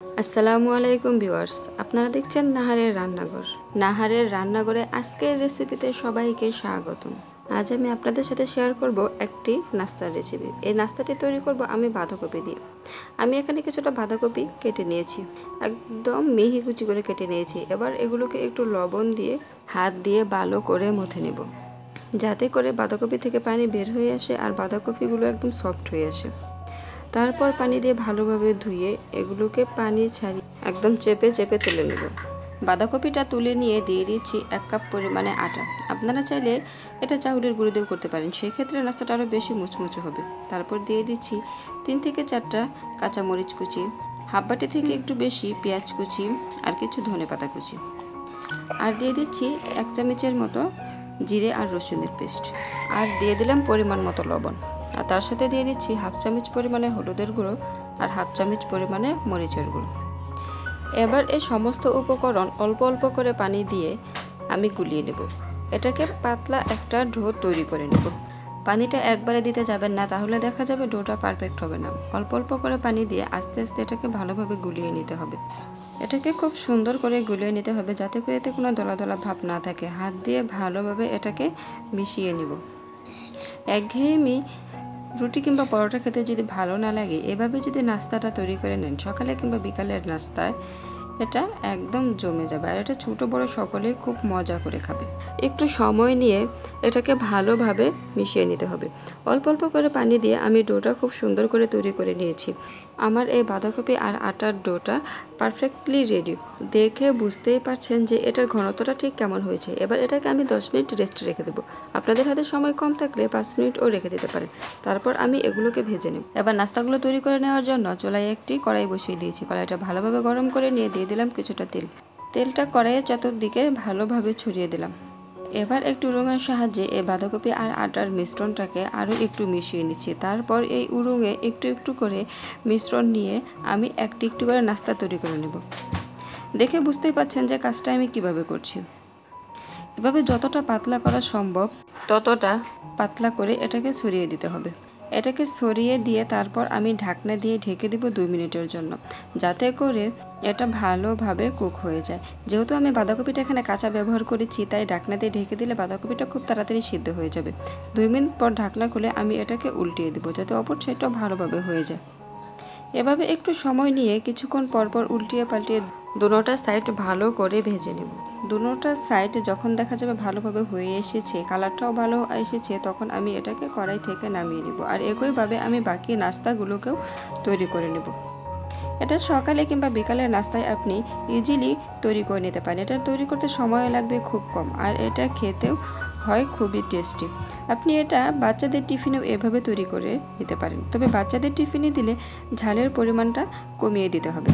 আসসালামু আলাইকুম ভিউয়ার্স, আপনারা দেখছেন নাহারের রান্নাঘর। নাহারের রান্নাঘরে আজকের রেসিপিতে সবাইকে স্বাগতম। আজ আমি আপনাদের সাথে শেয়ার করব একটি নাস্তার রেসিপি। এই নাস্তাটি তৈরি করব আমি বাঁধাকপি দিয়ে। আমি এখানে কিছুটা বাঁধাকপি কেটে নিয়েছি, একদম মিহি কুচি করে কেটে নিয়েছি। এবার এগুলোকে একটু লবণ দিয়ে হাত দিয়ে ভালো করে মথে নেব, যাতে করে বাঁধাকপি থেকে পানি বের হয়ে আসে আর বাঁধাকপিগুলো একদম সফট হয়ে আসে। তারপর পানি দিয়ে ভালোভাবে ধুয়ে এগুলোকে পানি ছাড়িয়ে একদম চেপে চেপে তুলে নেব। বাঁধাকপিটা তুলে নিয়ে দিয়ে দিচ্ছি 1 কাপ পরিমাণে আটা। আপনারা চাইলে এটা চাউলের গুঁড়ো দিয়েও করতে পারেন, সেক্ষেত্রে নাস্তাটা আরও বেশি মুচমুচে হবে। তারপর দিয়ে দিচ্ছি 3 থেকে 4টা কাঁচামরিচ কুচি, হাফ বাটি থেকে একটু বেশি পেঁয়াজ কুচি আর কিছু ধনেপাতা কুচি, আর দিয়ে দিচ্ছি 1 চামচের মতো জিরে আর রসুনের পেস্ট, আর দিয়ে দিলাম পরিমাণ মতো লবণ। আর তার সাথে দিয়ে দিচ্ছি হাফ চামচ পরিমাণে হলুদের গুঁড়ো আর হাফ চামচ পরিমাণে মরিচের গুঁড়ো। এবার এই সমস্ত উপকরণ অল্প অল্প করে পানি দিয়ে আমি গুলিয়ে নেব। এটাকে পাতলা একটা ডো তৈরি করে নেব। পানিটা একবারে দিতে যাবেন না, তাহলে দেখা যাবে ডোটা পারফেক্ট হবে না। অল্প অল্প করে পানি দিয়ে আস্তে আস্তে এটাকে ভালোভাবে গুলিয়ে নিতে হবে। এটাকে খুব সুন্দর করে গুলিয়ে নিতে হবে, যাতে করে এতে কোনো দলা দলা ভাব না থাকে। হাত দিয়ে ভালোভাবে এটাকে মিশিয়ে নিব। একঘেয়েমি রুটি কিংবা পরোটা খেতে যদি ভালো না লাগে, এভাবে যদি নাস্তাটা তৈরি করে নেন সকালে কিংবা বিকালের নাস্তায়, এটা একদম জমে যাবে। আর এটা ছোটো বড়ো সকলেই খুব মজা করে খাবে। একটু সময় নিয়ে এটাকে ভালোভাবে মিশিয়ে নিতে হবে। অল্প অল্প করে পানি দিয়ে আমি ডোটা খুব সুন্দর করে তৈরি করে নিয়েছি। আমার এই বাঁধাকপি আর আটার ডোটা পারফেক্টলি রেডি। দেখে বুঝতেই পারছেন যে এটার ঘনত্বটা ঠিক কেমন হয়েছে। এবার এটাকে আমি 10 মিনিট রেস্টে রেখে দেবো। আপনাদের হাতে সময় কম থাকলে 5 মিনিটও রেখে দিতে পারেন। তারপর আমি এগুলোকে ভেজে নেব। এবার নাস্তাগুলো তৈরি করে নেওয়ার জন্য চুলায় একটি কড়াই বসিয়ে দিয়েছি। কড়াইটা ভালোভাবে গরম করে নিয়ে দিয়ে দিলাম কিছুটা তেল। তেলটা কড়াইয়ের চতুর্দিকে ভালোভাবে ছড়িয়ে দিলাম। এবার একটু উরুঙের সাহায্যে এই বাঁধাকপি আর আটার মিশ্রণটাকে আরও একটু মিশিয়ে নিচ্ছি। তারপর এই উরুঙে একটু একটু করে মিশ্রণ নিয়ে আমি একটু একটু করে নাস্তা তৈরি করে নেব। দেখে বুঝতেই পারছেন যে কাজটা আমি কিভাবে করছি। এভাবে যতটা পাতলা করা সম্ভব ততটা পাতলা করে এটাকে ছড়িয়ে দিতে হবে। এটাকে ছড়িয়ে দিয়ে তারপর আমি ঢাকনা দিয়ে ঢেকে দেব 2 মিনিটের জন্য, যাতে করে এটা ভালোভাবে কুক হয়ে যায়। যেহেতু আমি বাঁধাকপিটা এখানে কাঁচা ব্যবহার করেছি, তাই ঢাকনা দিয়ে ঢেকে দিলে বাঁধাকপিটা খুব তাড়াতাড়ি সিদ্ধ হয়ে যাবে। 2 মিনিট পর ঢাকনা খুলে আমি এটাকে উল্টিয়ে দেবো, যাতে অপর সাইডটাও ভালোভাবে হয়ে যায়। এভাবে একটু সময় নিয়ে কিছুক্ষণ পরপর উল্টিয়ে পাল্টিয়ে দুটোটা সাইড ভালো করে ভেজে নেব। দুটোটা সাইড যখন দেখা যাবে ভালোভাবে হয়ে এসেছে, কালারটাও ভালো এসেছে, তখন আমি এটাকে কড়াই থেকে নামিয়ে নেব। আর একইভাবে আমি বাকি নাস্তাগুলোকেও তৈরি করে নেব। এটা সকালে কিংবা বিকালের নাস্তায় আপনি ইজিলি তৈরি করে নিতে পারেন। এটা তৈরি করতে সময় লাগবে খুব কম, আর এটা খেতেও হয় খুবই টেস্টি। আপনি এটা বাচ্চাদের টিফিনেও এভাবে তৈরি করে নিতে পারেন, তবে বাচ্চাদের টিফিনে দিলে ঝালের পরিমাণটা কমিয়ে দিতে হবে।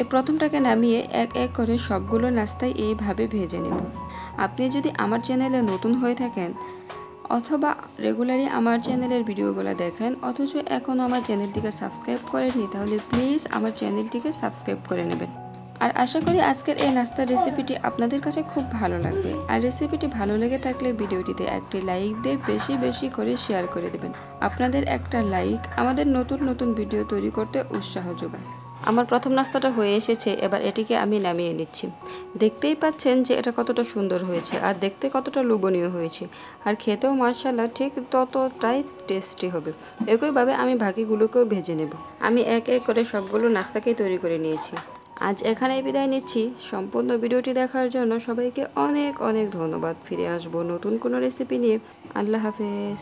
এই প্রথমটাকে নামিয়ে এক এক করে সবগুলো নাস্তায় এইভাবে ভেজে নেব। আপনি যদি আমার চ্যানেলে নতুন হয়ে থাকেন অথবা রেগুলারই আমার চ্যানেলের ভিডিওগুলো দেখেন অথচ এখনও আমার চ্যানেলটিকে সাবস্ক্রাইব করেননি, তাহলে প্লিজ আমার চ্যানেলটিকে সাবস্ক্রাইব করে নেবেন। আর আশা করি আজকের এই নাস্তার রেসিপিটি আপনাদের কাছে খুব ভালো লাগবে। আর রেসিপিটি ভালো লেগে থাকলে ভিডিওটিতে একটি লাইক দিয়ে বেশি বেশি করে শেয়ার করে দেবেন। আপনাদের একটা লাইক আমাদের নতুন নতুন ভিডিও তৈরি করতে উৎসাহ যোগায়। আমার প্রথম নাস্তাটা হয়ে এসেছে, এবার এটিকে আমি নামিয়ে নিচ্ছি। দেখতেই পাচ্ছেন যে এটা কতটা সুন্দর হয়েছে আর দেখতে কতটা লোভনীয় হয়েছে, আর খেতেও মাশাআল্লাহ ঠিক ততটাই টেস্টি হবে। একইভাবে আমি বাকিগুলোকেও ভেজে নেব। আমি এক এক করে সবগুলো নাস্তাকেই তৈরি করে নিয়েছি। আজ এখানেই বিদায় নিচ্ছি। সম্পূর্ণ ভিডিওটি দেখার জন্য সবাইকে অনেক অনেক ধন্যবাদ। ফিরে আসবো নতুন কোনো রেসিপি নিয়ে। আল্লাহ হাফেজ।